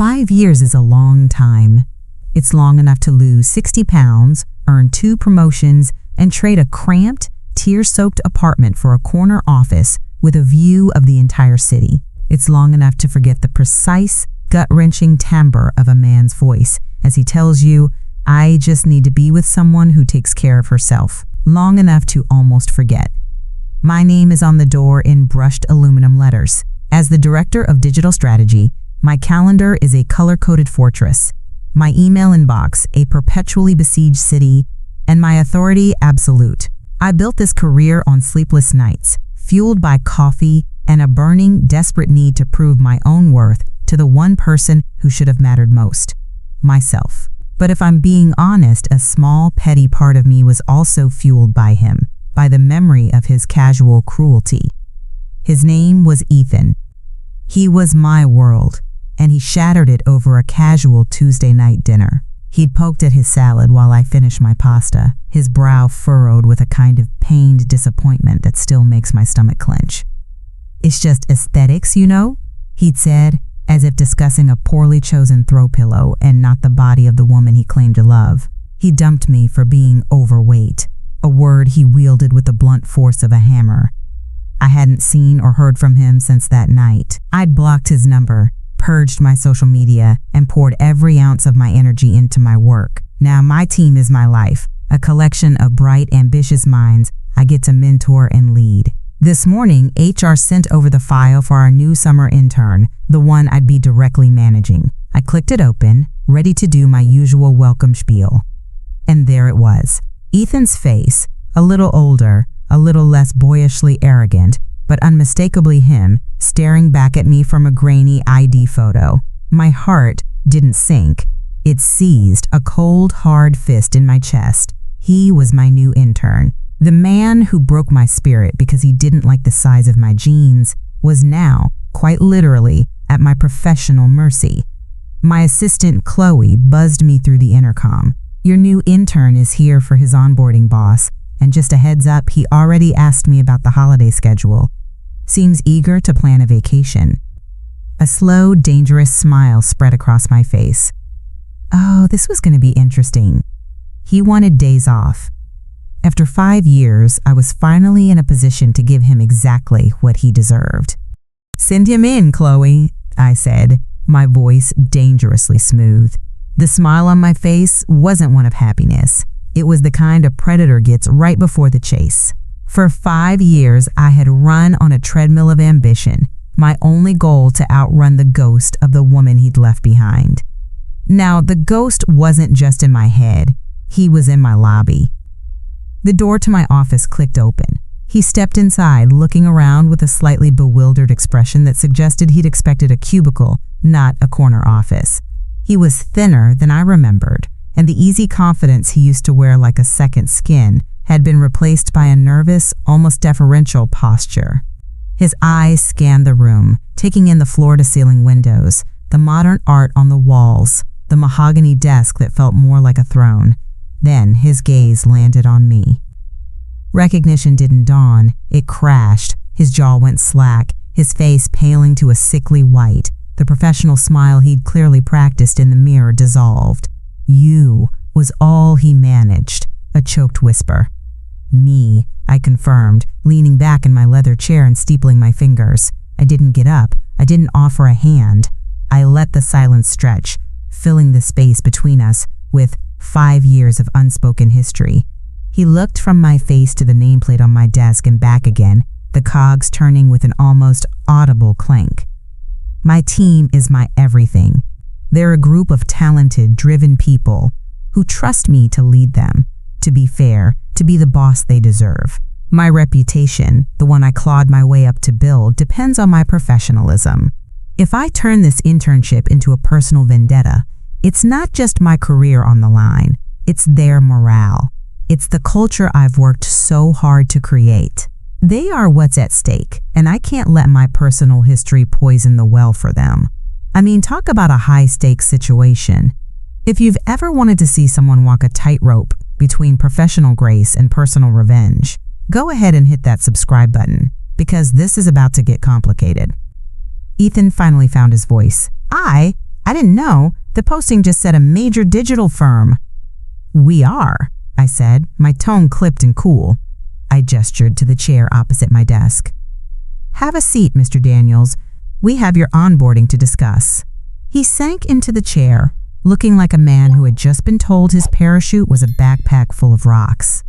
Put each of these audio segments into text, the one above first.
5 years is a long time. It's long enough to lose 60 pounds, earn 2 promotions, and trade a cramped, tear-soaked apartment for a corner office with a view of the entire city. It's long enough to forget the precise, gut-wrenching timbre of a man's voice as he tells you, "I just need to be with someone who takes care of herself." Long enough to almost forget. My name is on the door in brushed aluminum letters. As the Director of Digital Strategy, my calendar is a color-coded fortress, my email inbox a perpetually besieged city, and my authority absolute. I built this career on sleepless nights, fueled by coffee and a burning, desperate need to prove my own worth to the one person who should have mattered most, myself. But if I'm being honest, a small, petty part of me was also fueled by him, by the memory of his casual cruelty. His name was Ethan. He was my world, and he shattered it over a casual Tuesday night dinner. He'd poked at his salad while I finished my pasta, his brow furrowed with a kind of pained disappointment that still makes my stomach clench. "It's just aesthetics, you know," he'd said, as if discussing a poorly chosen throw pillow and not the body of the woman he claimed to love. He dumped me for being overweight, a word he wielded with the blunt force of a hammer. I hadn't seen or heard from him since that night. I'd blocked his number, purged my social media, and poured every ounce of my energy into my work. Now my team is my life, a collection of bright, ambitious minds I get to mentor and lead. This morning, HR sent over the file for our new summer intern, the one I'd be directly managing. I clicked it open, ready to do my usual welcome spiel. And there it was. Ethan's face, a little older, a little less boyishly arrogant, but unmistakably him, staring back at me from a grainy ID photo. My heart didn't sink. It seized, a cold, hard fist in my chest. He was my new intern. The man who broke my spirit because he didn't like the size of my jeans was now, quite literally, at my professional mercy. My assistant, Chloe, buzzed me through the intercom. "Your new intern is here for his onboarding, boss, and just a heads up, he already asked me about the holiday schedule. Seems eager to plan a vacation." A slow, dangerous smile spread across my face. Oh, this was going to be interesting. He wanted days off. After 5 years, I was finally in a position to give him exactly what he deserved. "Send him in, Chloe," I said, my voice dangerously smooth. The smile on my face wasn't one of happiness. It was the kind a predator gets right before the chase. For 5 years, I had run on a treadmill of ambition, my only goal to outrun the ghost of the woman he'd left behind. Now, the ghost wasn't just in my head. He was in my lobby. The door to my office clicked open. He stepped inside, looking around with a slightly bewildered expression that suggested he'd expected a cubicle, not a corner office. He was thinner than I remembered, and the easy confidence he used to wear like a second skin had been replaced by a nervous, almost deferential posture. His eyes scanned the room, taking in the floor-to-ceiling windows, the modern art on the walls, the mahogany desk that felt more like a throne. Then his gaze landed on me. Recognition didn't dawn, it crashed. His jaw went slack, his face paling to a sickly white. The professional smile he'd clearly practiced in the mirror dissolved. "You" was all he managed, a choked whisper. "Me," I confirmed, leaning back in my leather chair and steepling my fingers. I didn't get up. I didn't offer a hand. I let the silence stretch, filling the space between us with 5 years of unspoken history. He looked from my face to the nameplate on my desk and back again, the cogs turning with an almost audible clank. My team is my everything. They're a group of talented, driven people who trust me to lead them, to be fair, to be the boss they deserve. My reputation, the one I clawed my way up to build, depends on my professionalism. If I turn this internship into a personal vendetta, it's not just my career on the line, it's their morale. It's the culture I've worked so hard to create. They are what's at stake, and I can't let my personal history poison the well for them. I mean, talk about a high-stakes situation. If you've ever wanted to see someone walk a tightrope between professional grace and personal revenge, go ahead and hit that subscribe button, because this is about to get complicated. Ethan finally found his voice. I didn't know. The posting just said a major digital firm. We are, I said, my tone clipped and cool. I gestured to the chair opposite my desk. Have a seat, Mr. Daniels. We have your onboarding to discuss. He sank into the chair, looking like a man who had just been told his parachute was a backpack full of rocks.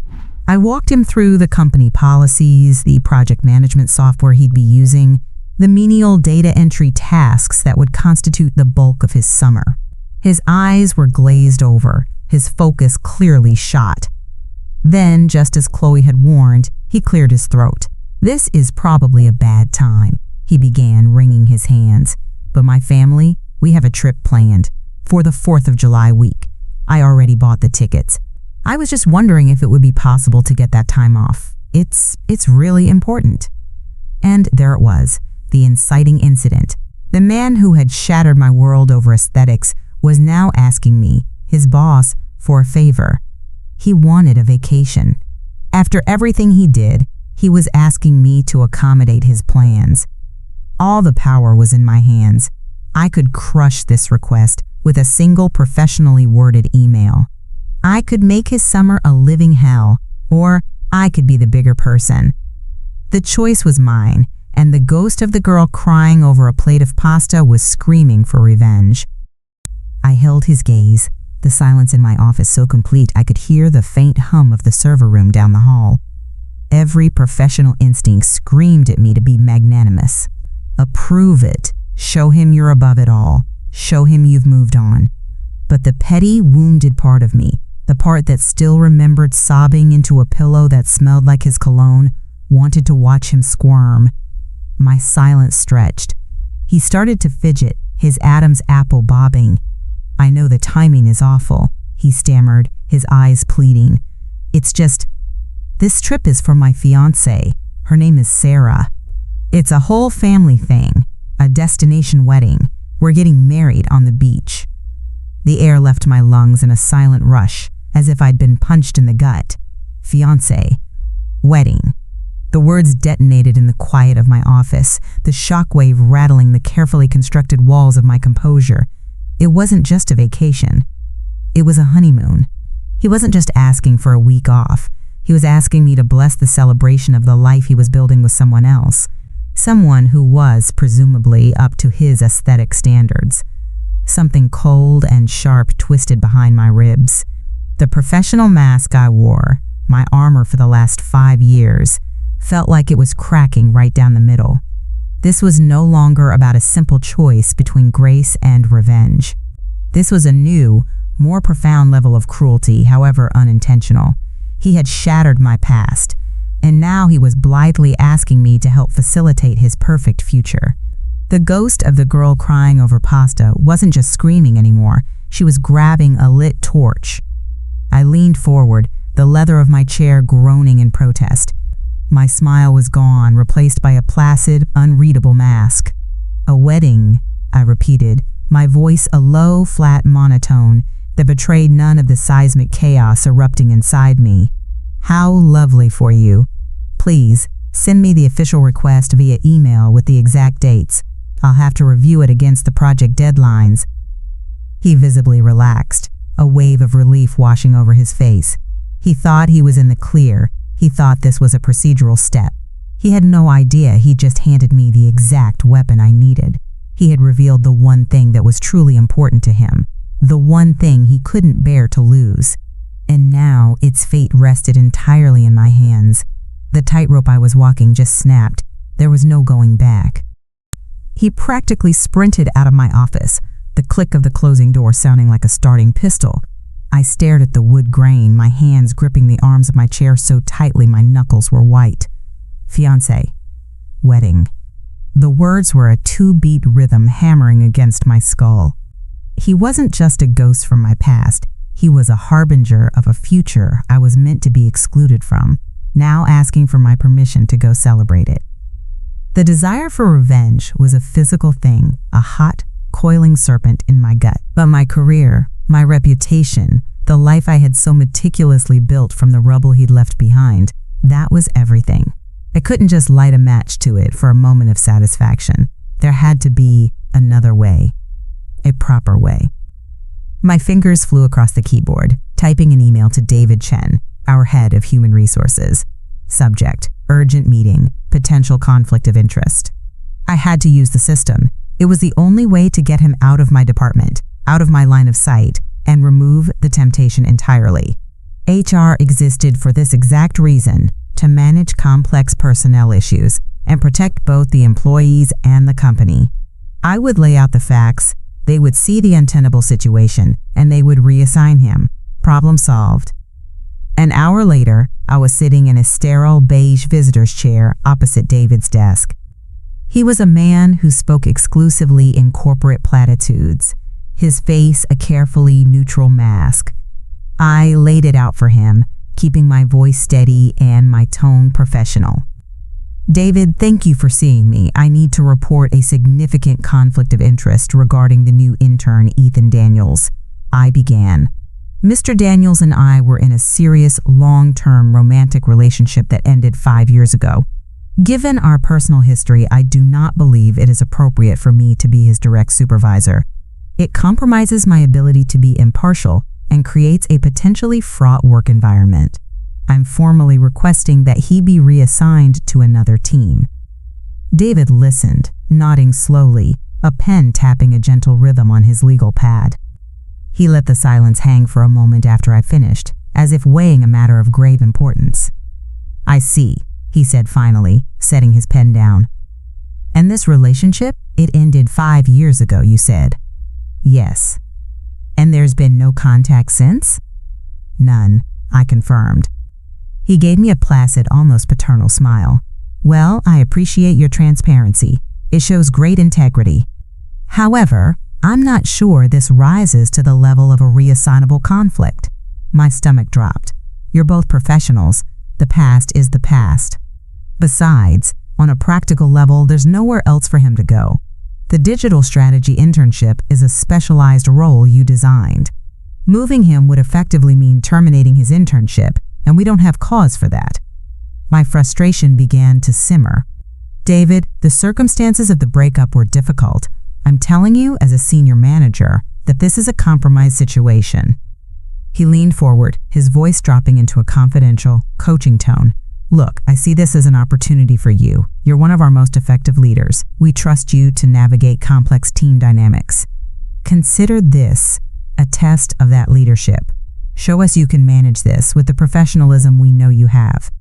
I walked him through the company policies, the project management software he'd be using, the menial data entry tasks that would constitute the bulk of his summer. His eyes were glazed over, his focus clearly shot. Then, just as Chloe had warned, he cleared his throat. This is probably a bad time, he began, wringing his hands. But my family, we have a trip planned for the 4th of July week. I already bought the tickets. I was just wondering if it would be possible to get that time off. It's really important. And there it was, the inciting incident. The man who had shattered my world over aesthetics was now asking me, his boss, for a favor. He wanted a vacation. After everything he did, he was asking me to accommodate his plans. All the power was in my hands. I could crush this request with a single professionally worded email. I could make his summer a living hell, or I could be the bigger person. The choice was mine, and the ghost of the girl crying over a plate of pasta was screaming for revenge. I held his gaze, the silence in my office so complete I could hear the faint hum of the server room down the hall. Every professional instinct screamed at me to be magnanimous. Approve it. Show him you're above it all. Show him you've moved on. But the petty, wounded part of me, the part that still remembered sobbing into a pillow that smelled like his cologne, wanted to watch him squirm. My silence stretched. He started to fidget, his Adam's apple bobbing. I know the timing is awful, he stammered, his eyes pleading. It's just, this trip is for my fiancée. Her name is Sarah. It's a whole family thing, a destination wedding. We're getting married on the beach. The air left my lungs in a silent rush, as if I'd been punched in the gut. Fiancé. Wedding. The words detonated in the quiet of my office, the shockwave rattling the carefully constructed walls of my composure. It wasn't just a vacation. It was a honeymoon. He wasn't just asking for a week off. He was asking me to bless the celebration of the life he was building with someone else. Someone who was, presumably, up to his aesthetic standards. Something cold and sharp twisted behind my ribs. The professional mask I wore, my armor for the last 5 years, felt like it was cracking right down the middle. This was no longer about a simple choice between grace and revenge. This was a new, more profound level of cruelty, however unintentional. He had shattered my past, and now he was blithely asking me to help facilitate his perfect future. The ghost of the girl crying over pasta wasn't just screaming anymore, she was grabbing a lit torch. I leaned forward, the leather of my chair groaning in protest. My smile was gone, replaced by a placid, unreadable mask. A wedding, I repeated, my voice a low, flat monotone that betrayed none of the seismic chaos erupting inside me. How lovely for you. Please, send me the official request via email with the exact dates. I'll have to review it against the project deadlines. He visibly relaxed, a wave of relief washing over his face. He thought he was in the clear. He thought this was a procedural step. He had no idea he'd just handed me the exact weapon I needed. He had revealed the one thing that was truly important to him, the one thing he couldn't bear to lose. And now its fate rested entirely in my hands. The tightrope I was walking just snapped. There was no going back. He practically sprinted out of my office, the click of the closing door sounding like a starting pistol. I stared at the wood grain, my hands gripping the arms of my chair so tightly my knuckles were white. Fiancé. Wedding. The words were a 2-beat rhythm hammering against my skull. He wasn't just a ghost from my past. He was a harbinger of a future I was meant to be excluded from, now asking for my permission to go celebrate it. The desire for revenge was a physical thing, a hot, coiling serpent in my gut. But my career, my reputation, the life I had so meticulously built from the rubble he'd left behind, that was everything. I couldn't just light a match to it for a moment of satisfaction. There had to be another way. A proper way. My fingers flew across the keyboard, typing an email to David Chen, our head of human resources. Subject: urgent meeting, potential conflict of interest. I had to use the system. It was the only way to get him out of my department, out of my line of sight, and remove the temptation entirely. HR existed for this exact reason: to manage complex personnel issues and protect both the employees and the company. I would lay out the facts, they would see the untenable situation, and they would reassign him. Problem solved. An hour later, I was sitting in a sterile beige visitor's chair opposite David's desk. He was a man who spoke exclusively in corporate platitudes, his face a carefully neutral mask. I laid it out for him, keeping my voice steady and my tone professional. David, thank you for seeing me. I need to report a significant conflict of interest regarding the new intern, Ethan Daniels. I began. Mr. Daniels and I were in a serious, long-term romantic relationship that ended 5 years ago. Given our personal history, I do not believe it is appropriate for me to be his direct supervisor. It compromises my ability to be impartial and creates a potentially fraught work environment. I'm formally requesting that he be reassigned to another team. David listened, nodding slowly, a pen tapping a gentle rhythm on his legal pad. He let the silence hang for a moment after I finished, as if weighing a matter of grave importance. I see, he said finally, setting his pen down. And this relationship, it ended 5 years ago, you said? Yes. And there's been no contact since? None, I confirmed. He gave me a placid, almost paternal smile. Well, I appreciate your transparency. It shows great integrity. However, I'm not sure this rises to the level of a reassignable conflict. My stomach dropped. You're both professionals. The past is the past. Besides, on a practical level, there's nowhere else for him to go. The digital strategy internship is a specialized role you designed. Moving him would effectively mean terminating his internship, and we don't have cause for that. My frustration began to simmer. David, the circumstances of the breakup were difficult. I'm telling you as a senior manager that this is a compromised situation. He leaned forward, his voice dropping into a confidential, coaching tone. Look, I see this as an opportunity for you. You're one of our most effective leaders. We trust you to navigate complex team dynamics. Consider this a test of that leadership. Show us you can manage this with the professionalism we know you have.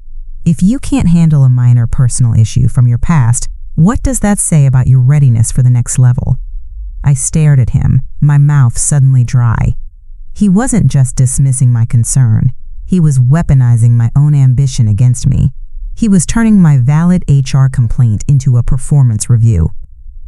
If you can't handle a minor personal issue from your past, what does that say about your readiness for the next level? I stared at him, my mouth suddenly dry. He wasn't just dismissing my concern. He was weaponizing my own ambition against me. He was turning my valid HR complaint into a performance review.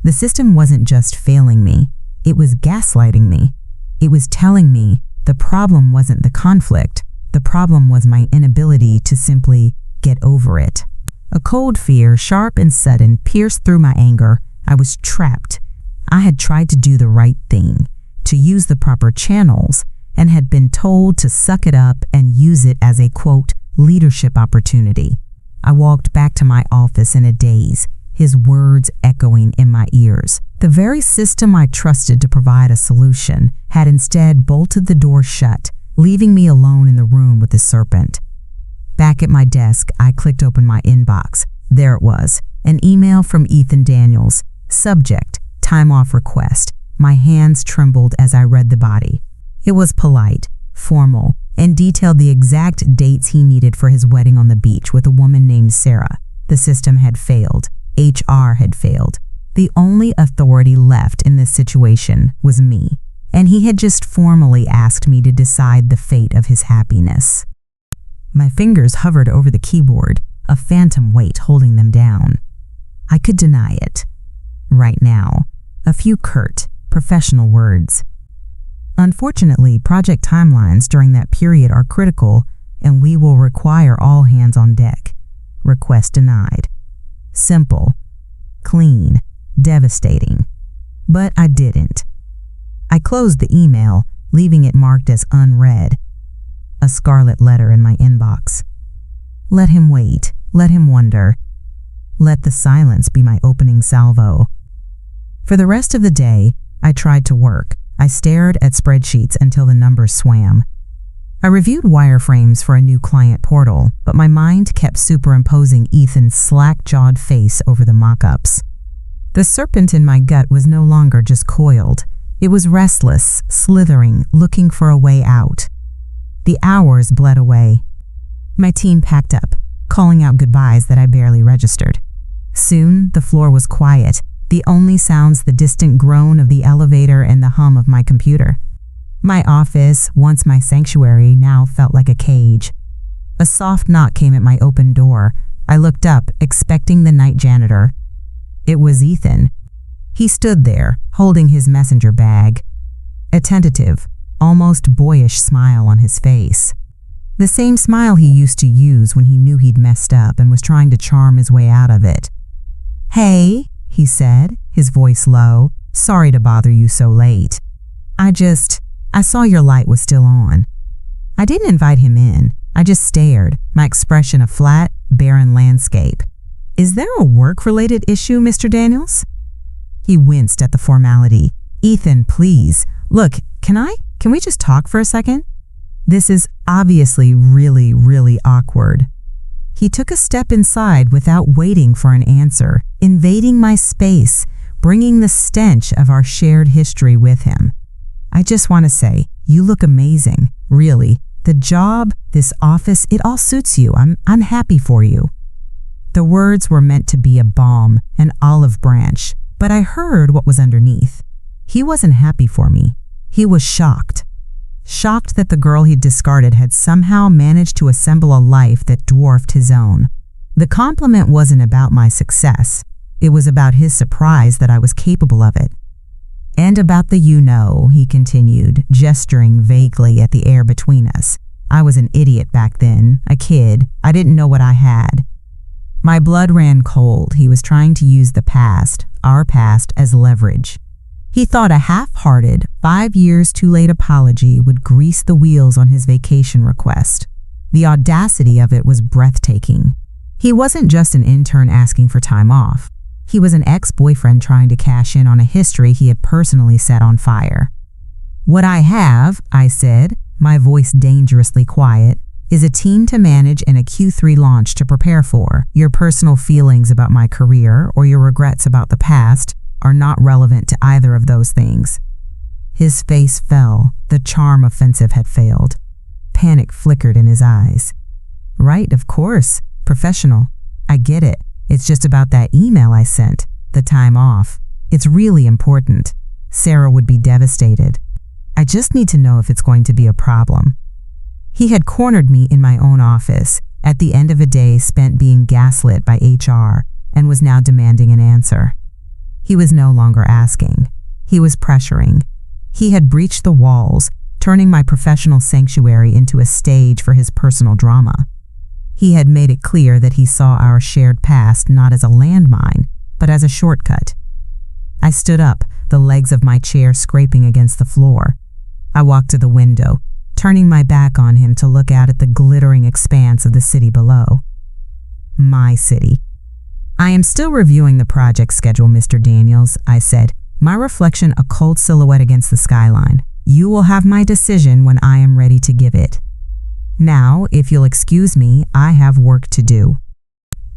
The system wasn't just failing me, it was gaslighting me. It was telling me the problem wasn't the conflict, the problem was my inability to simply get over it. A cold fear, sharp and sudden, pierced through my anger. I was trapped. I had tried to do the right thing, to use the proper channels, and had been told to suck it up and use it as a, quote, leadership opportunity. I walked back to my office in a daze, his words echoing in my ears. The very system I trusted to provide a solution had instead bolted the door shut, leaving me alone in the room with the serpent. Back at my desk, I clicked open my inbox. There it was, an email from Ethan Daniels. Subject: time off request. My hands trembled as I read the body. It was polite, formal, and detailed the exact dates he needed for his wedding on the beach with a woman named Sarah. The system had failed. HR had failed. The only authority left in this situation was me, and he had just formally asked me to decide the fate of his happiness. My fingers hovered over the keyboard, a phantom weight holding them down. I could deny it. Right now, a few curt, professional words. Unfortunately, project timelines during that period are critical, and we will require all hands on deck. Request denied. Simple, clean, devastating. But I didn't. I closed the email, leaving it marked as unread. A scarlet letter in my inbox. Let him wait. Let him wonder. Let the silence be my opening salvo. For the rest of the day, I tried to work. I stared at spreadsheets until the numbers swam. I reviewed wireframes for a new client portal, but my mind kept superimposing Ethan's slack-jawed face over the mock-ups. The serpent in my gut was no longer just coiled. It was restless, slithering, looking for a way out. The hours bled away. My team packed up, calling out goodbyes that I barely registered. Soon, the floor was quiet, the only sounds the distant groan of the elevator and the hum of my computer. My office, once my sanctuary, now felt like a cage. A soft knock came at my open door. I looked up, expecting the night janitor. It was Ethan. He stood there, holding his messenger bag. A tentative, almost boyish smile on his face. The same smile he used to use when he knew he'd messed up and was trying to charm his way out of it. "Hey," he said, his voice low. "Sorry to bother you so late. I saw your light was still on." I didn't invite him in. I just stared, my expression a flat, barren landscape. "Is there a work-related issue, Mr. Daniels?" He winced at the formality. "Ethan, please. Look, can we just talk for a second? This is obviously really, really awkward." He took a step inside without waiting for an answer, invading my space, bringing the stench of our shared history with him. "I just want to say, you look amazing, really. The job, this office, it all suits you. I'm happy for you." The words were meant to be a balm, an olive branch, but I heard what was underneath. He wasn't happy for me. He was shocked. Shocked that the girl he'd discarded had somehow managed to assemble a life that dwarfed his own. The compliment wasn't about my success. It was about his surprise that I was capable of it. "And about the you-know," he continued, gesturing vaguely at the air between us. "I was an idiot back then, a kid. I didn't know what I had." My blood ran cold. He was trying to use the past, our past, as leverage. He thought a half-hearted, 5 years too late apology would grease the wheels on his vacation request. The audacity of it was breathtaking. He wasn't just an intern asking for time off. He was an ex-boyfriend trying to cash in on a history he had personally set on fire. "What I have," I said, my voice dangerously quiet, "is a team to manage and a Q3 launch to prepare for. Your personal feelings about my career or your regrets about the past are not relevant to either of those things." His face fell. The charm offensive had failed. Panic flickered in his eyes. "Right, of course. Professional. I get it. It's just about that email I sent, the time off. It's really important. Sarah would be devastated. I just need to know if it's going to be a problem." He had cornered me in my own office, at the end of a day spent being gaslit by HR, and was now demanding an answer. He was no longer asking. He was pressuring. He had breached the walls, turning my professional sanctuary into a stage for his personal drama. He had made it clear that he saw our shared past not as a landmine, but as a shortcut. I stood up, the legs of my chair scraping against the floor. I walked to the window, turning my back on him to look out at the glittering expanse of the city below. My city. "I am still reviewing the project schedule, Mr. Daniels," I said, my reflection a cold silhouette against the skyline. "You will have my decision when I am ready to give it. Now, if you'll excuse me, I have work to do."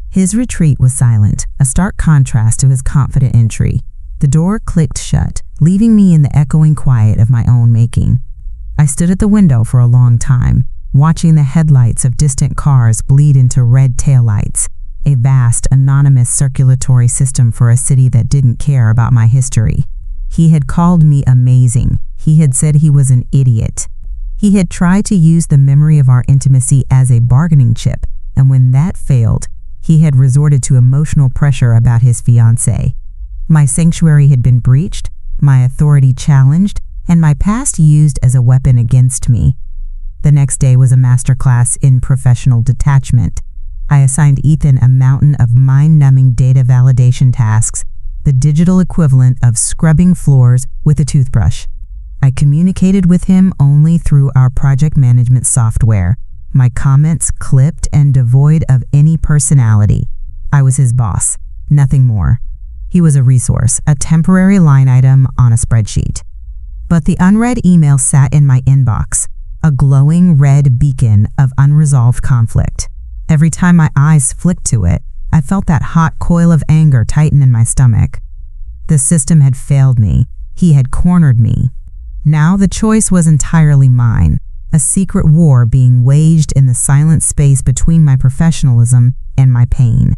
His retreat was silent, a stark contrast to his confident entry. The door clicked shut, leaving me in the echoing quiet of my own making. I stood at the window for a long time, watching the headlights of distant cars bleed into red taillights, a vast, anonymous circulatory system for a city that didn't care about my history. He had called me amazing. He had said he was an idiot. He had tried to use the memory of our intimacy as a bargaining chip, and when that failed, he had resorted to emotional pressure about his fiancée. My sanctuary had been breached, my authority challenged, and my past used as a weapon against me. The next day was a masterclass in professional detachment. I assigned Ethan a mountain of mind-numbing data validation tasks, the digital equivalent of scrubbing floors with a toothbrush. I communicated with him only through our project management software, my comments clipped and devoid of any personality. I was his boss, nothing more. He was a resource, a temporary line item on a spreadsheet. But the unread email sat in my inbox, a glowing red beacon of unresolved conflict. Every time my eyes flicked to it, I felt that hot coil of anger tighten in my stomach. The system had failed me. He had cornered me. Now the choice was entirely mine, a secret war being waged in the silent space between my professionalism and my pain.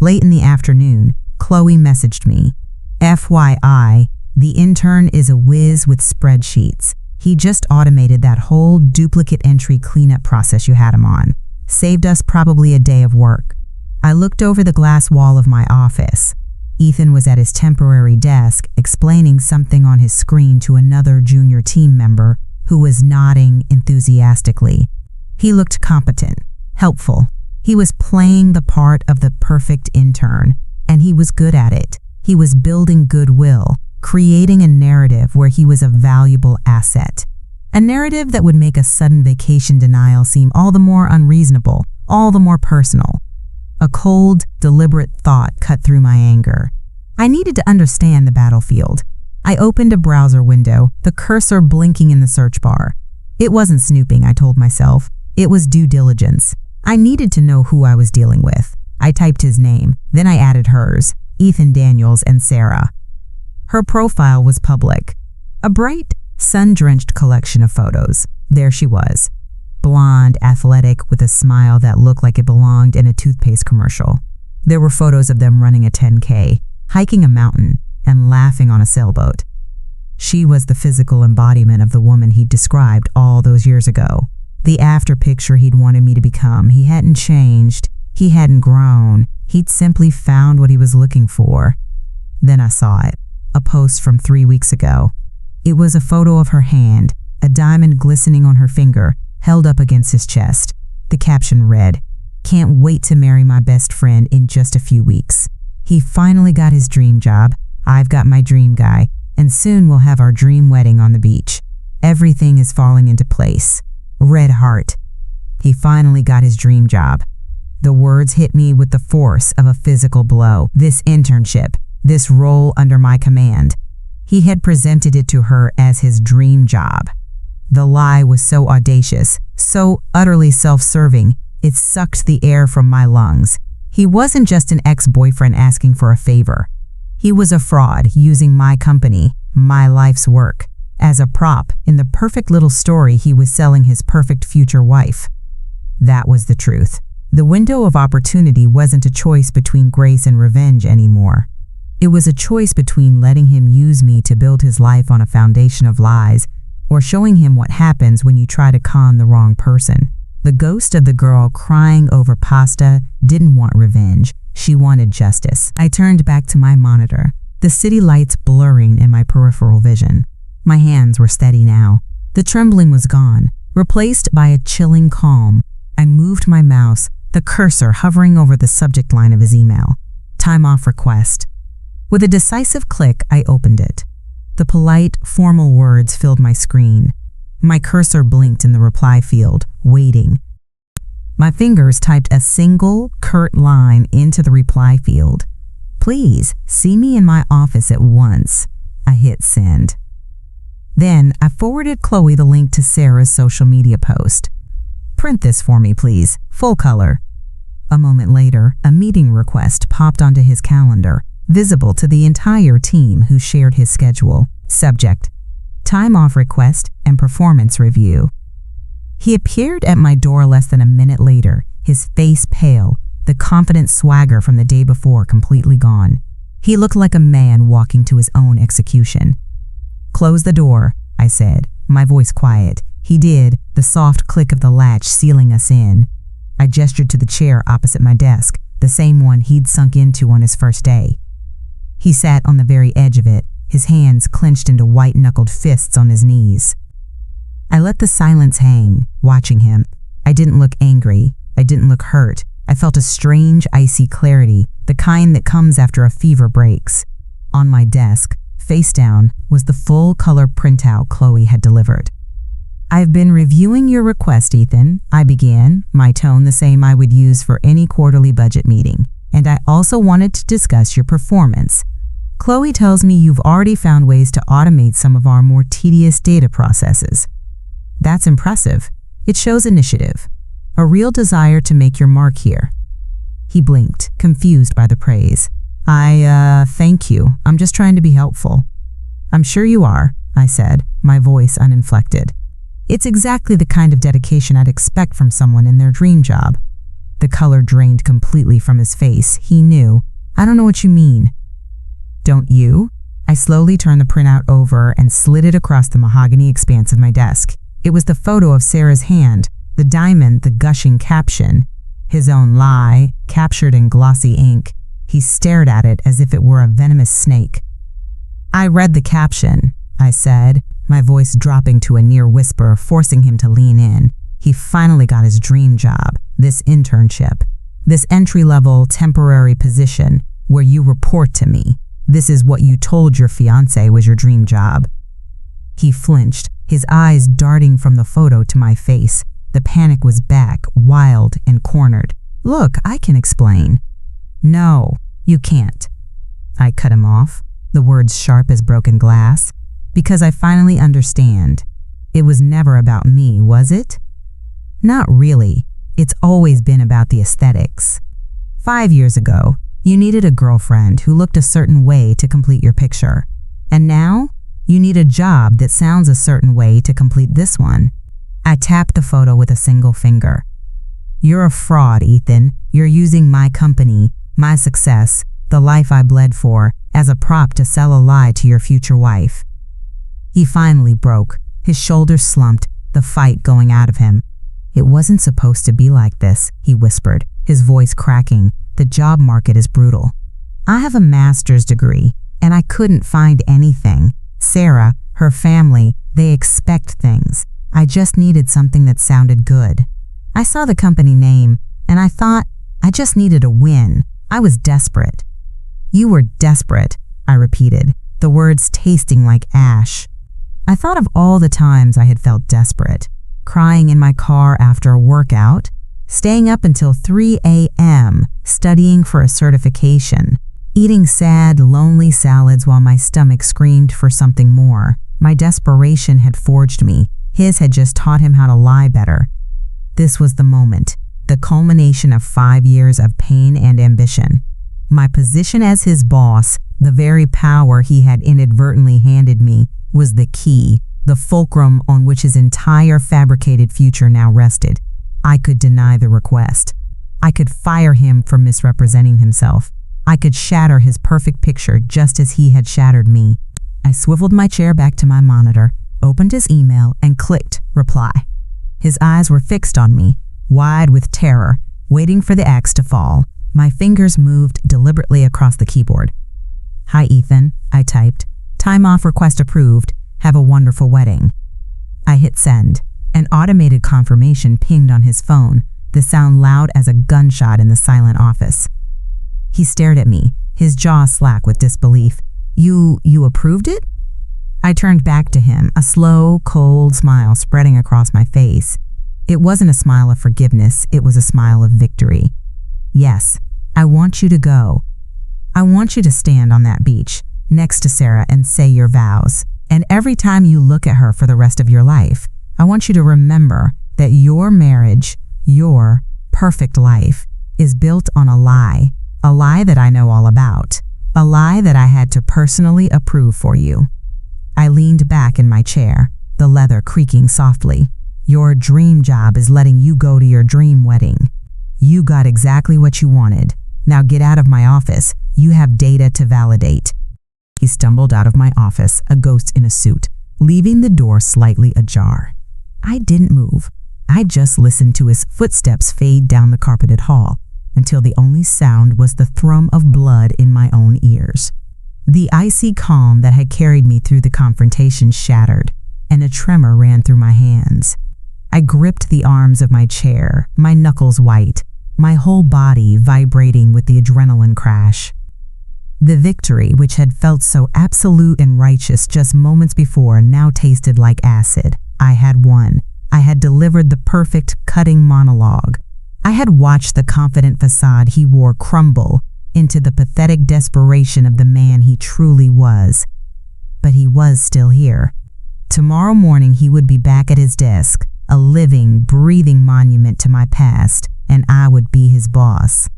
Late in the afternoon, Chloe messaged me. FYI, the intern is a whiz with spreadsheets. He just automated that whole duplicate entry cleanup process you had him on. Saved us probably a day of work. I looked over the glass wall of my office. Ethan was at his temporary desk explaining something on his screen to another junior team member who was nodding enthusiastically. He looked competent, helpful. He was playing the part of the perfect intern, and he was good at it. He was building goodwill, creating a narrative where he was a valuable asset. A narrative that would make a sudden vacation denial seem all the more unreasonable, all the more personal. A cold, deliberate thought cut through my anger. I needed to understand the battlefield. I opened a browser window, the cursor blinking in the search bar. It wasn't snooping, I told myself. It was due diligence. I needed to know who I was dealing with. I typed his name, then I added hers, Ethan Daniels and Sarah. Her profile was public. A bright, sun-drenched collection of photos. There she was. Blonde, athletic, with a smile that looked like it belonged in a toothpaste commercial. There were photos of them running a 10K, hiking a mountain, and laughing on a sailboat. She was the physical embodiment of the woman he'd described all those years ago. The after picture he'd wanted me to become. He hadn't changed. He hadn't grown. He'd simply found what he was looking for. Then I saw it. A post from 3 weeks ago. It was a photo of her hand, a diamond glistening on her finger, held up against his chest. The caption read, "Can't wait to marry my best friend in just a few weeks. He finally got his dream job. I've got my dream guy, and soon we'll have our dream wedding on the beach. Everything is falling into place. Red heart." He finally got his dream job. The words hit me with the force of a physical blow. This internship, this role under my command. He had presented it to her as his dream job. The lie was so audacious, so utterly self-serving, it sucked the air from my lungs. He wasn't just an ex-boyfriend asking for a favor. He was a fraud using my company, my life's work, as a prop in the perfect little story he was selling his perfect future wife. That was the truth. The window of opportunity wasn't a choice between grace and revenge anymore. It was a choice between letting him use me to build his life on a foundation of lies or showing him what happens when you try to con the wrong person. The ghost of the girl crying over pasta didn't want revenge. She wanted justice. I turned back to my monitor, the city lights blurring in my peripheral vision. My hands were steady now. The trembling was gone, replaced by a chilling calm. I moved my mouse, the cursor hovering over the subject line of his email. Time off request. With a decisive click, I opened it. The polite, formal words filled my screen. My cursor blinked in the reply field, waiting. My fingers typed a single, curt line into the reply field. "Please, see me in my office at once." I hit send. Then I forwarded Chloe the link to Sarah's social media post. "Print this for me, please, full color." A moment later, a meeting request popped onto his calendar, visible to the entire team who shared his schedule. Subject: time off request and performance review. He appeared at my door less than a minute later, his face pale, the confident swagger from the day before completely gone. He looked like a man walking to his own execution. "Close the door," I said, my voice quiet. He did, the soft click of the latch sealing us in. I gestured to the chair opposite my desk, the same one he'd sunk into on his first day. He sat on the very edge of it, his hands clenched into white-knuckled fists on his knees. I let the silence hang, watching him. I didn't look angry. I didn't look hurt. I felt a strange, icy clarity, the kind that comes after a fever breaks. On my desk, face down, was the full-color printout Chloe had delivered. "I've been reviewing your request, Ethan," I began, my tone the same I would use for any quarterly budget meeting. "And I also wanted to discuss your performance. Chloe tells me you've already found ways to automate some of our more tedious data processes. That's impressive. It shows initiative, a real desire to make your mark here. He blinked, confused by the praise. Thank you. I'm just trying to be helpful. I'm sure you are, I said, my voice uninflected. It's exactly the kind of dedication I'd expect from someone in their dream job. The color drained completely from his face. He knew. I don't know what you mean. Don't you? I slowly turned the printout over and slid it across the mahogany expanse of my desk. It was the photo of Sarah's hand, the diamond, the gushing caption. His own lie, captured in glossy ink. He stared at it as if it were a venomous snake. I read the caption, I said, my voice dropping to a near whisper, forcing him to lean in. He finally got his dream job, this internship, this entry-level temporary position where you report to me. This is what you told your fiancé was your dream job. He flinched, his eyes darting from the photo to my face. The panic was back, wild and cornered. Look, I can explain. No, you can't. I cut him off, the words sharp as broken glass, because I finally understand. It was never about me, was it? Not really. It's always been about the aesthetics. 5 years ago, you needed a girlfriend who looked a certain way to complete your picture. And now, you need a job that sounds a certain way to complete this one. I tapped the photo with a single finger. You're a fraud, Ethan. You're using my company, my success, the life I bled for, as a prop to sell a lie to your future wife. He finally broke. His shoulders slumped, the fight going out of him. It wasn't supposed to be like this, he whispered, his voice cracking. The job market is brutal. I have a master's degree, and I couldn't find anything. Sarah, her family, they expect things. I just needed something that sounded good. I saw the company name, and I thought I just needed a win. I was desperate. You were desperate, I repeated, the words tasting like ash. I thought of all the times I had felt desperate, crying in my car after a workout, staying up until 3 a.m. studying for a certification, eating sad, lonely salads while my stomach screamed for something more. My desperation had forged me. His had just taught him how to lie better. This was the moment, the culmination of 5 years of pain and ambition. My position as his boss, the very power he had inadvertently handed me, was the key, the fulcrum on which his entire fabricated future now rested. I could deny the request. I could fire him for misrepresenting himself. I could shatter his perfect picture just as he had shattered me. I swiveled my chair back to my monitor, opened his email, and clicked reply. His eyes were fixed on me, wide with terror, waiting for the axe to fall. My fingers moved deliberately across the keyboard. Hi, Ethan, I typed. Time off request approved. Have a wonderful wedding. I hit send. An automated confirmation pinged on his phone, the sound loud as a gunshot in the silent office. He stared at me, his jaw slack with disbelief. You approved it? I turned back to him, a slow, cold smile spreading across my face. It wasn't a smile of forgiveness, it was a smile of victory. Yes, I want you to go. I want you to stand on that beach, next to Sarah, and say your vows. And every time you look at her for the rest of your life, I want you to remember that your marriage, your perfect life, is built on a lie that I know all about, a lie that I had to personally approve for you. I leaned back in my chair, the leather creaking softly. Your dream job is letting you go to your dream wedding. You got exactly what you wanted. Now get out of my office. You have data to validate. He stumbled out of my office, a ghost in a suit, leaving the door slightly ajar. I didn't move. I just listened to his footsteps fade down the carpeted hall until the only sound was the thrum of blood in my own ears. The icy calm that had carried me through the confrontation shattered, and a tremor ran through my hands. I gripped the arms of my chair, my knuckles white, my whole body vibrating with the adrenaline crash. The victory, which had felt so absolute and righteous just moments before, now tasted like acid. I had won. I had delivered the perfect, cutting monologue. I had watched the confident facade he wore crumble, into the pathetic desperation of the man he truly was. But he was still here. Tomorrow morning he would be back at his desk, a living, breathing monument to my past, and I would be his boss.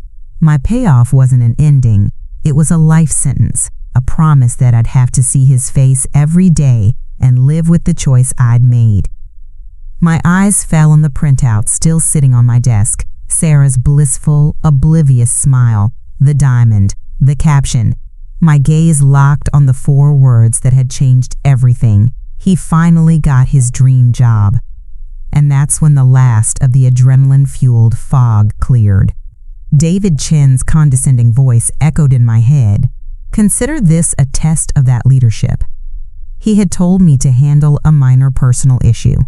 My payoff wasn't an ending, it was a life sentence, a promise that I'd have to see his face every day and live with the choice I'd made. My eyes fell on the printout still sitting on my desk, Sarah's blissful, oblivious smile, the diamond, the caption. My gaze locked on the 4 words that had changed everything. He finally got his dream job. And that's when the last of the adrenaline-fueled fog cleared. David Chen's condescending voice echoed in my head. Consider this a test of that leadership. He had told me to handle a minor personal issue.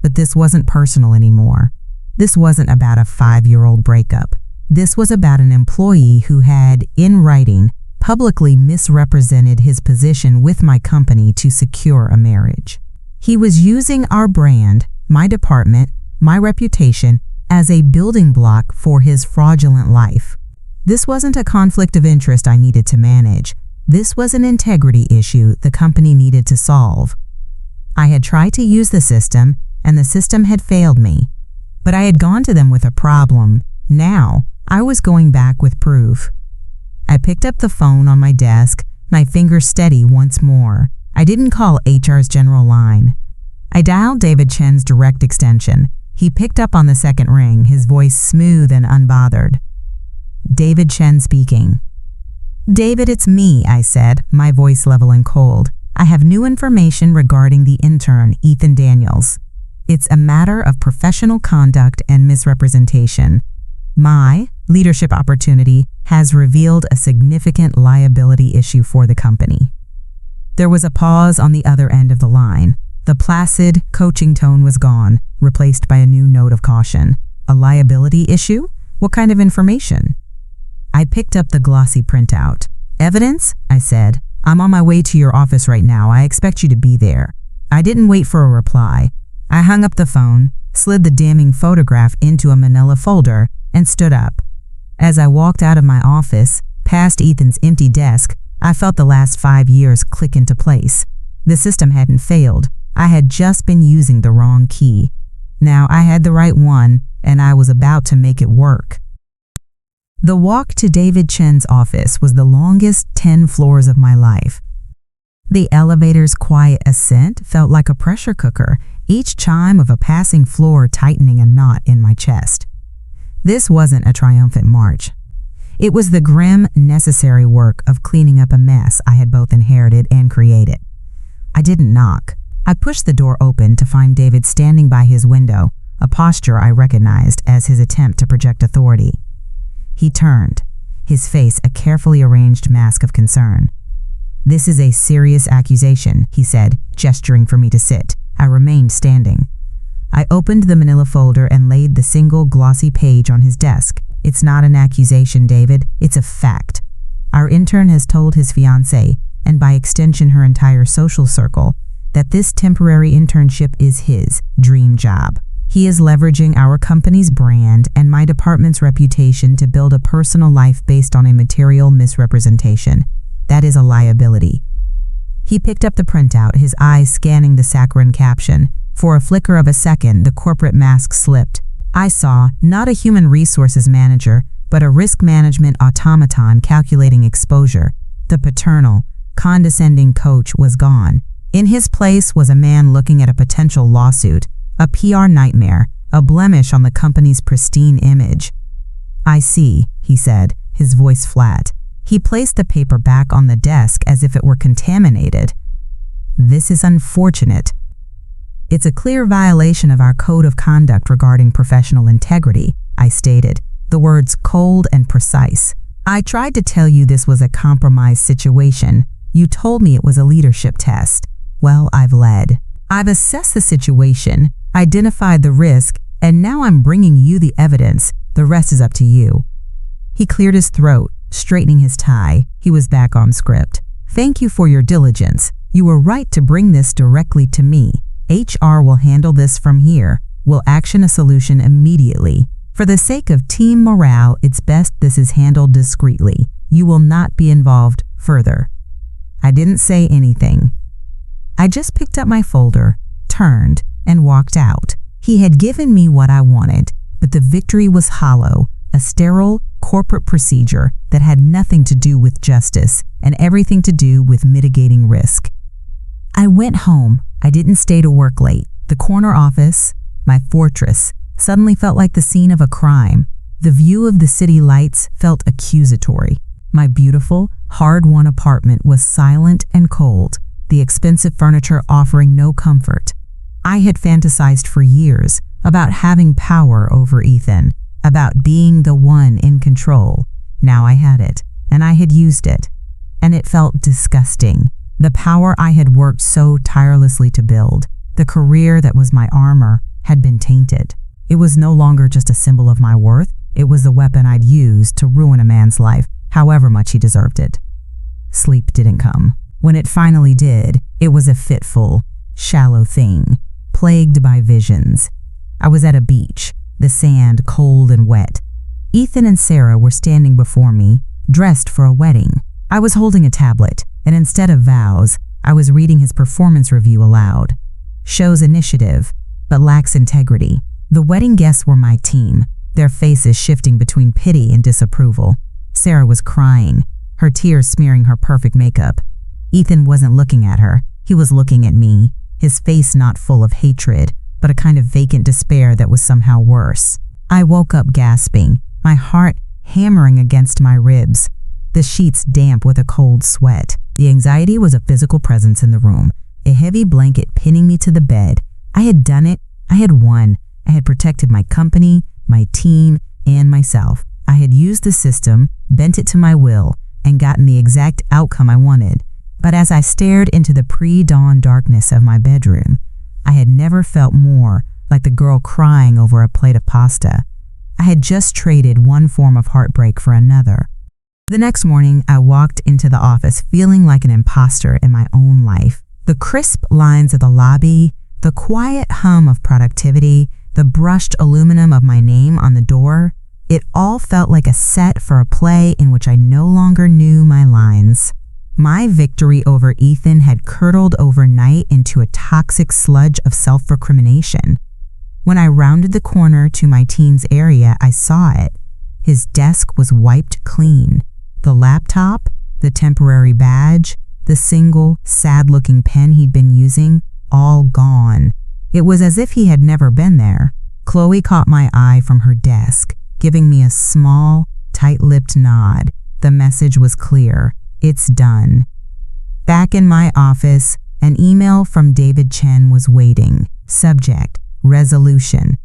But this wasn't personal anymore. This wasn't about a 5-year-old breakup. This was about an employee who had, in writing, publicly misrepresented his position with my company to secure a marriage. He was using our brand, my department, my reputation, as a building block for his fraudulent life. This wasn't a conflict of interest I needed to manage. This was an integrity issue the company needed to solve. I had tried to use the system, and the system had failed me. But I had gone to them with a problem. Now, I was going back with proof. I picked up the phone on my desk, my fingers steady once more. I didn't call HR's general line. I dialed David Chen's direct extension. He picked up on the second ring, his voice smooth and unbothered. David Chen speaking. David, it's me, I said, my voice level and cold. I have new information regarding the intern, Ethan Daniels. It's a matter of professional conduct and misrepresentation. My leadership opportunity has revealed a significant liability issue for the company. There was a pause on the other end of the line. The placid, coaching tone was gone, replaced by a new note of caution. A liability issue? What kind of information? I picked up the glossy printout. Evidence? I said. I'm on my way to your office right now. I expect you to be there. I didn't wait for a reply. I hung up the phone, slid the damning photograph into a manila folder, and stood up. As I walked out of my office, past Ethan's empty desk, I felt the last 5 years click into place. The system hadn't failed. I had just been using the wrong key. Now I had the right one, and I was about to make it work. The walk to David Chen's office was the longest 10 floors of my life. The elevator's quiet ascent felt like a pressure cooker, each chime of a passing floor tightening a knot in my chest. This wasn't a triumphant march. It was the grim, necessary work of cleaning up a mess I had both inherited and created. I didn't knock. I pushed the door open to find David standing by his window, a posture I recognized as his attempt to project authority. He turned, his face a carefully arranged mask of concern. "This is a serious accusation," he said, gesturing for me to sit. I remained standing. I opened the manila folder and laid the single glossy page on his desk. "It's not an accusation, David. It's a fact. Our intern has told his fiancée, and by extension her entire social circle, that this temporary internship is his dream job. He is leveraging our company's brand and my department's reputation to build a personal life based on a material misrepresentation. That is a liability." He picked up the printout, his eyes scanning the saccharine caption. For a flicker of a second, the corporate mask slipped. I saw not a human resources manager, but a risk management automaton calculating exposure. The paternal, condescending coach was gone. In his place was a man looking at a potential lawsuit, a PR nightmare, a blemish on the company's pristine image. "I see," he said, his voice flat. He placed the paper back on the desk as if it were contaminated. "This is unfortunate. It's a clear violation of our code of conduct regarding professional integrity," I stated, the words cold and precise. "I tried to tell you this was a compromised situation. You told me it was a leadership test. Well, I've led. I've assessed the situation, identified the risk, and now I'm bringing you the evidence. The rest is up to you." He cleared his throat, straightening his tie. He was back on script. "Thank you for your diligence. You were right to bring this directly to me. HR will handle this from here. We'll action a solution immediately. For the sake of team morale, it's best this is handled discreetly. You will not be involved further." I didn't say anything. I just picked up my folder, turned, and walked out. He had given me what I wanted, but the victory was hollow, a sterile corporate procedure that had nothing to do with justice and everything to do with mitigating risk. I went home. I didn't stay to work late. The corner office, my fortress, suddenly felt like the scene of a crime. The view of the city lights felt accusatory. My beautiful, hard-won apartment was silent and cold, the expensive furniture offering no comfort. I had fantasized for years about having power over Ethan, about being the one in control. Now I had it, and I had used it, and it felt disgusting. The power I had worked so tirelessly to build, the career that was my armor, had been tainted. It was no longer just a symbol of my worth, it was the weapon I'd used to ruin a man's life, however much he deserved it. Sleep didn't come. When it finally did, it was a fitful, shallow thing, plagued by visions. I was at a beach, the sand cold and wet. Ethan and Sarah were standing before me, dressed for a wedding. I was holding a tablet, and instead of vows, I was reading his performance review aloud. Shows initiative, but lacks integrity. The wedding guests were my team, their faces shifting between pity and disapproval. Sarah was crying, her tears smearing her perfect makeup. Ethan wasn't looking at her, he was looking at me, his face not full of hatred, but a kind of vacant despair that was somehow worse. I woke up gasping, my heart hammering against my ribs, the sheets damp with a cold sweat. The anxiety was a physical presence in the room, a heavy blanket pinning me to the bed. I had done it, I had won, I had protected my company, my team, and myself. I had used the system, bent it to my will, and gotten the exact outcome I wanted. But as I stared into the pre-dawn darkness of my bedroom, I had never felt more like the girl crying over a plate of pasta. I had just traded one form of heartbreak for another. The next morning, I walked into the office feeling like an imposter in my own life. The crisp lines of the lobby, the quiet hum of productivity, the brushed aluminum of my name on the door, it all felt like a set for a play in which I no longer knew my lines. My victory over Ethan had curdled overnight into a toxic sludge of self-recrimination. When I rounded the corner to my team's area, I saw it. His desk was wiped clean. The laptop, the temporary badge, the single, sad-looking pen he'd been using, all gone. It was as if he had never been there. Chloe caught my eye from her desk, giving me a small, tight-lipped nod. The message was clear. It's done. Back in my office, an email from David Chen was waiting. Subject, resolution.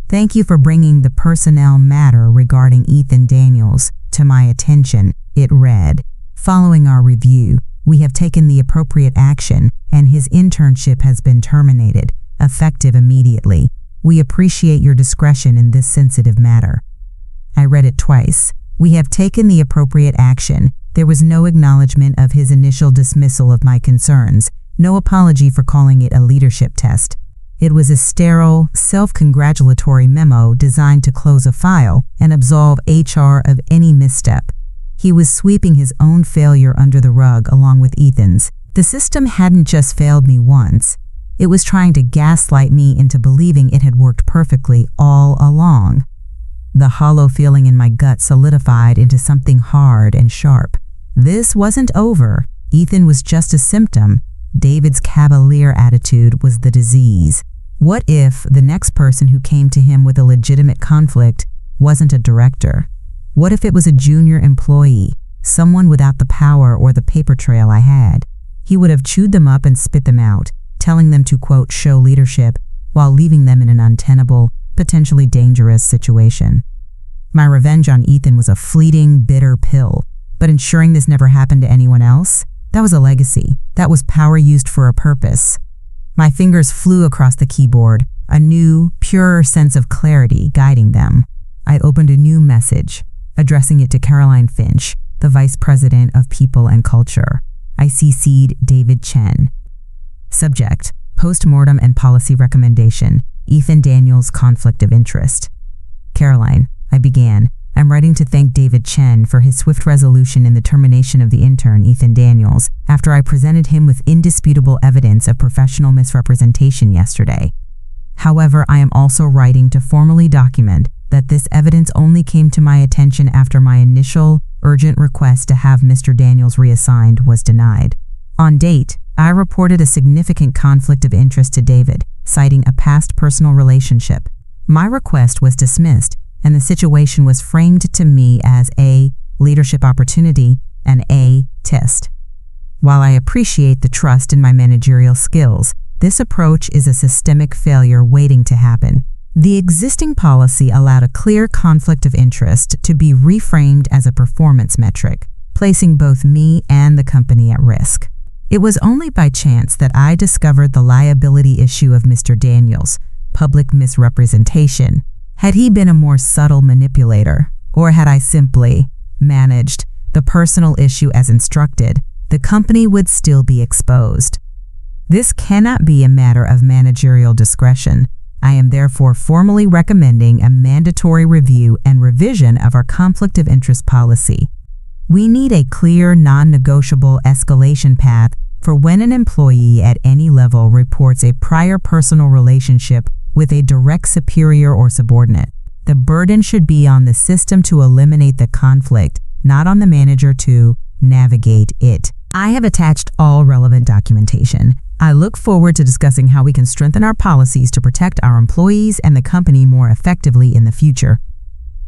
Thank you for bringing the personnel matter regarding Ethan Daniels to my attention, it read. Following our review, we have taken the appropriate action and his internship has been terminated, effective immediately. We appreciate your discretion in this sensitive matter. I read it twice. We have taken the appropriate action. There was no acknowledgement of his initial dismissal of my concerns, no apology for calling it a leadership test. It was a sterile, self-congratulatory memo designed to close a file and absolve HR of any misstep. He was sweeping his own failure under the rug along with Ethan's. The system hadn't just failed me once. It was trying to gaslight me into believing it had worked perfectly all along. The hollow feeling in my gut solidified into something hard and sharp. This wasn't over. Ethan was just a symptom. David's cavalier attitude was the disease. What if the next person who came to him with a legitimate conflict wasn't a director? What if it was a junior employee, someone without the power or the paper trail I had? He would have chewed them up and spit them out, telling them to, quote, show leadership, while leaving them in an untenable, potentially dangerous situation. My revenge on Ethan was a fleeting, bitter pill, but ensuring this never happened to anyone else, that was a legacy. That was power used for a purpose. My fingers flew across the keyboard, a new, purer sense of clarity guiding them. I opened a new message, addressing it to Caroline Finch, the Vice President of People and Culture. I CC'd David Chen. Subject, Postmortem and Policy Recommendation, Ethan Daniels' Conflict of Interest. "Caroline," I began, "I'm writing to thank David Chen for his swift resolution in the termination of the intern, Ethan Daniels, after I presented him with indisputable evidence of professional misrepresentation yesterday. However, I am also writing to formally document that this evidence only came to my attention after my initial, urgent request to have Mr. Daniels reassigned was denied. On date, I reported a significant conflict of interest to David, citing a past personal relationship. My request was dismissed, and the situation was framed to me as a leadership opportunity and a test. While I appreciate the trust in my managerial skills, this approach is a systemic failure waiting to happen. The existing policy allowed a clear conflict of interest to be reframed as a performance metric, placing both me and the company at risk. It was only by chance that I discovered the liability issue of Mr. Daniels, public misrepresentation. Had he been a more subtle manipulator, or had I simply managed the personal issue as instructed, the company would still be exposed. This cannot be a matter of managerial discretion. I am therefore formally recommending a mandatory review and revision of our conflict of interest policy. We need a clear, non-negotiable escalation path for when an employee at any level reports a prior personal relationship with a direct superior or subordinate. The burden should be on the system to eliminate the conflict, not on the manager to navigate it. I have attached all relevant documentation. I look forward to discussing how we can strengthen our policies to protect our employees and the company more effectively in the future.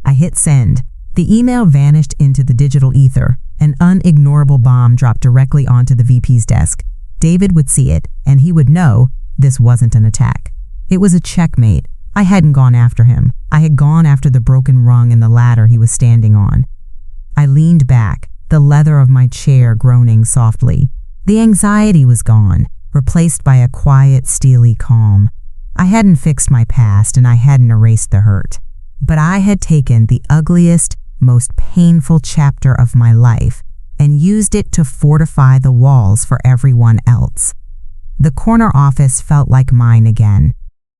I hit send. The email vanished into the digital ether. An unignorable bomb dropped directly onto the VP's desk. David would see it, and he would know this wasn't an attack. It was a checkmate. I hadn't gone after him. I had gone after the broken rung in the ladder he was standing on. I leaned back, the leather of my chair groaning softly. The anxiety was gone, replaced by a quiet, steely calm. I hadn't fixed my past, and I hadn't erased the hurt. But I had taken the ugliest, most painful chapter of my life and used it to fortify the walls for everyone else. The corner office felt like mine again.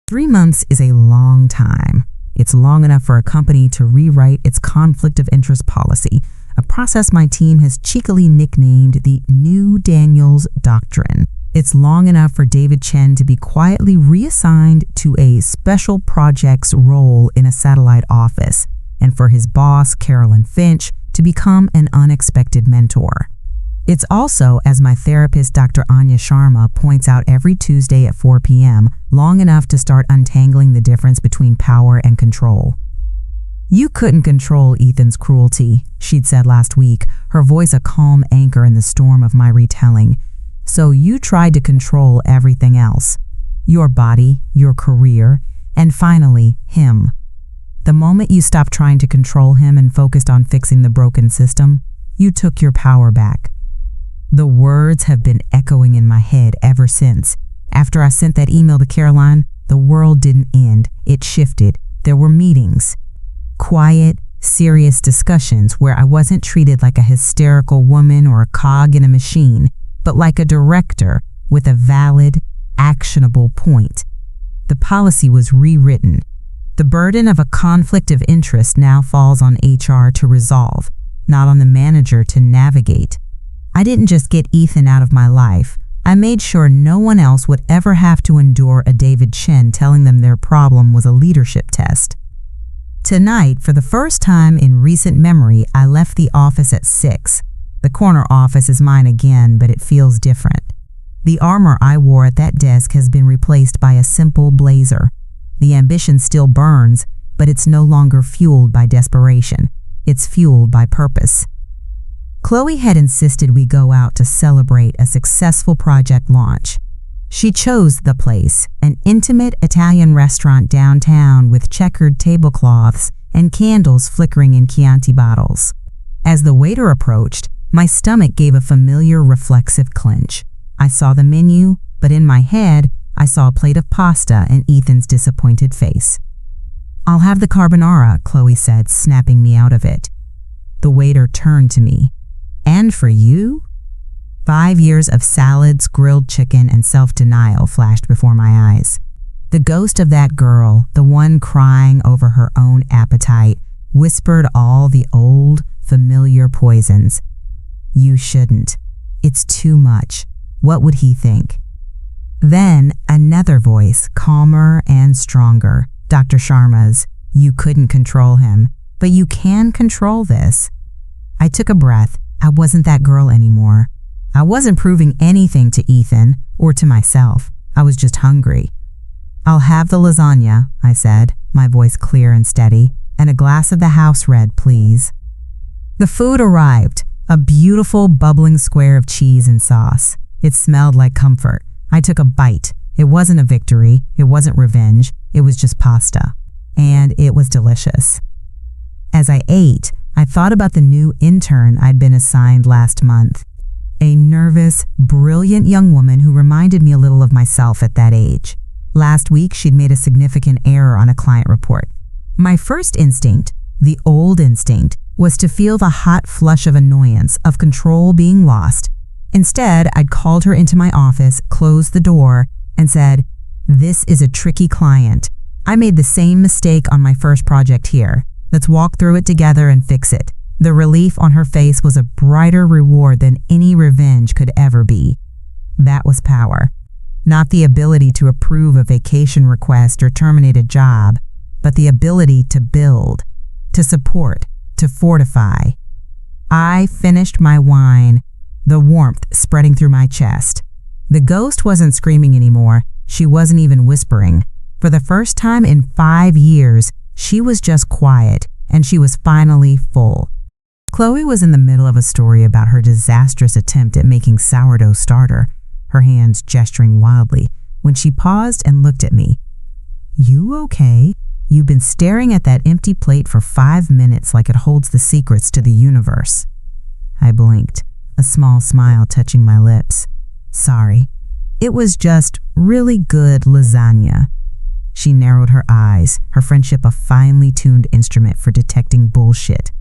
3 months is a long time. It's long enough for a company to rewrite its conflict of interest policy, a process my team has cheekily nicknamed the New Daniels Doctrine. It's long enough for David Chen to be quietly reassigned to a special projects role in a satellite office, and for his boss, Carolyn Finch, to become an unexpected mentor. It's also, as my therapist Dr. Anya Sharma points out every Tuesday at 4 p.m., long enough to start untangling the difference between power and control. "You couldn't control Ethan's cruelty," she'd said last week, her voice a calm anchor in the storm of my retelling. "So you tried to control everything else. Your body, your career, and finally, him. The moment you stopped trying to control him and focused on fixing the broken system, you took your power back." The words have been echoing in my head ever since. After I sent that email to Caroline, the world didn't end. It shifted. There were meetings. Quiet, serious discussions where I wasn't treated like a hysterical woman or a cog in a machine, but like a director with a valid, actionable point. The policy was rewritten. The burden of a conflict of interest now falls on HR to resolve, not on the manager to navigate. I didn't just get Ethan out of my life. I made sure no one else would ever have to endure a David Chen telling them their problem was a leadership test. Tonight, for the first time in recent memory, I left the office at 6. The corner office is mine again, but it feels different. The armor I wore at that desk has been replaced by a simple blazer. The ambition still burns, but it's no longer fueled by desperation. It's fueled by purpose. Chloe had insisted we go out to celebrate a successful project launch. She chose the place, an intimate Italian restaurant downtown with checkered tablecloths and candles flickering in Chianti bottles. As the waiter approached, my stomach gave a familiar reflexive clench. I saw the menu, but in my head, I saw a plate of pasta and Ethan's disappointed face. "I'll have the carbonara," Chloe said, snapping me out of it. The waiter turned to me. "And for you?" 5 years of salads, grilled chicken, and self-denial flashed before my eyes. The ghost of that girl, the one crying over her own appetite, whispered all the old, familiar poisons. You shouldn't. It's too much. What would he think? Then another voice, calmer and stronger, Dr. Sharma's. You couldn't control him, but you can control this. I took a breath. I wasn't that girl anymore. I wasn't proving anything to Ethan or to myself. I was just hungry. I'll have the lasagna, I said, my voice clear and steady, and a glass of the house red, please. The food arrived, a beautiful bubbling square of cheese and sauce. It smelled like comfort. I took a bite. It wasn't a victory. It wasn't revenge. It was just pasta. And it was delicious. As I ate, I thought about the new intern I'd been assigned last month. A nervous, brilliant young woman who reminded me a little of myself at that age. Last week, she'd made a significant error on a client report. My first instinct, the old instinct, was to feel the hot flush of annoyance, of control being lost. Instead, I'd called her into my office, closed the door, and said, "This is a tricky client. I made the same mistake on my first project here. Let's walk through it together and fix it." The relief on her face was a brighter reward than any revenge could ever be. That was power. Not the ability to approve a vacation request or terminate a job, but the ability to build, to support, to fortify. I finished my wine, the warmth spreading through my chest. The ghost wasn't screaming anymore. She wasn't even whispering. For the first time in 5 years, she was just quiet, and she was finally full. Chloe was in the middle of a story about her disastrous attempt at making sourdough starter, her hands gesturing wildly, when she paused and looked at me. "You okay? You've been staring at that empty plate for 5 minutes like it holds the secrets to the universe." I blinked, a small smile touching my lips. "Sorry. It was just really good lasagna." She narrowed her eyes, her friendship a finely tuned instrument for detecting bullshit.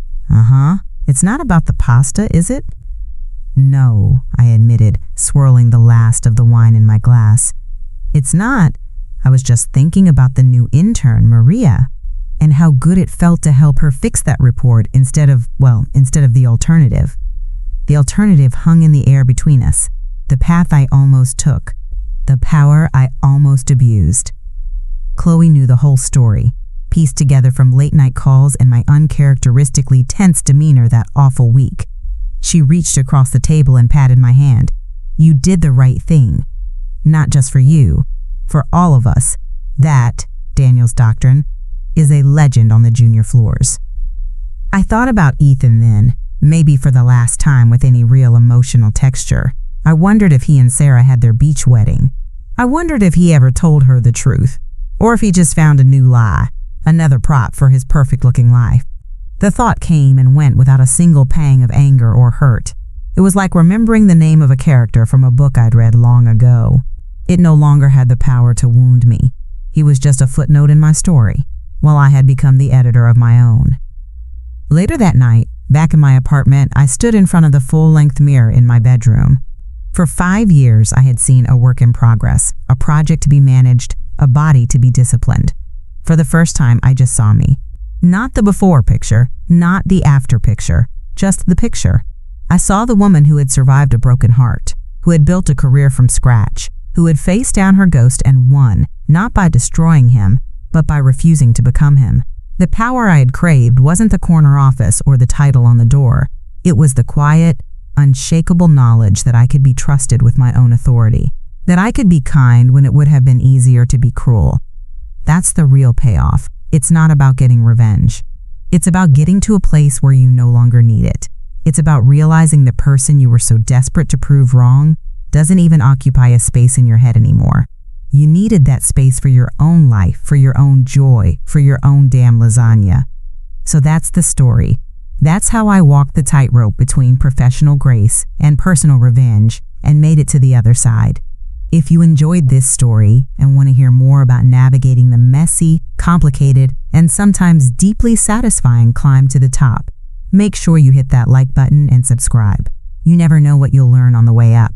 It's not about the pasta, is it?" "No," I admitted, swirling the last of the wine in my glass. "It's not. I was just thinking about the new intern, Maria, and how good it felt to help her fix that report instead of the alternative. The alternative hung in the air between us, the path I almost took, the power I almost abused." Chloe knew the whole story, pieced together from late-night calls and my uncharacteristically tense demeanor that awful week. She reached across the table and patted my hand. "You did the right thing. Not just for you, for all of us. That, Daniel's doctrine, is a legend on the junior floors." I thought about Ethan then, maybe for the last time with any real emotional texture. I wondered if he and Sarah had their beach wedding. I wondered if he ever told her the truth, or if he just found a new lie, another prop for his perfect-looking life. The thought came and went without a single pang of anger or hurt. It was like remembering the name of a character from a book I'd read long ago. It no longer had the power to wound me. He was just a footnote in my story, while I had become the editor of my own. Later that night, back in my apartment, I stood in front of the full-length mirror in my bedroom. For 5 years, I had seen a work in progress, a project to be managed, a body to be disciplined. For the first time, I just saw me. Not the before picture, not the after picture, just the picture. I saw the woman who had survived a broken heart, who had built a career from scratch, who had faced down her ghost and won, not by destroying him, but by refusing to become him. The power I had craved wasn't the corner office or the title on the door. It was the quiet, unshakable knowledge that I could be trusted with my own authority, that I could be kind when it would have been easier to be cruel. That's the real payoff. It's not about getting revenge. It's about getting to a place where you no longer need it. It's about realizing the person you were so desperate to prove wrong doesn't even occupy a space in your head anymore. You needed that space for your own life, for your own joy, for your own damn lasagna. So that's the story. That's how I walked the tightrope between professional grace and personal revenge and made it to the other side. If you enjoyed this story and want to hear more about navigating the messy, complicated, and sometimes deeply satisfying climb to the top, make sure you hit that like button and subscribe. You never know what you'll learn on the way up.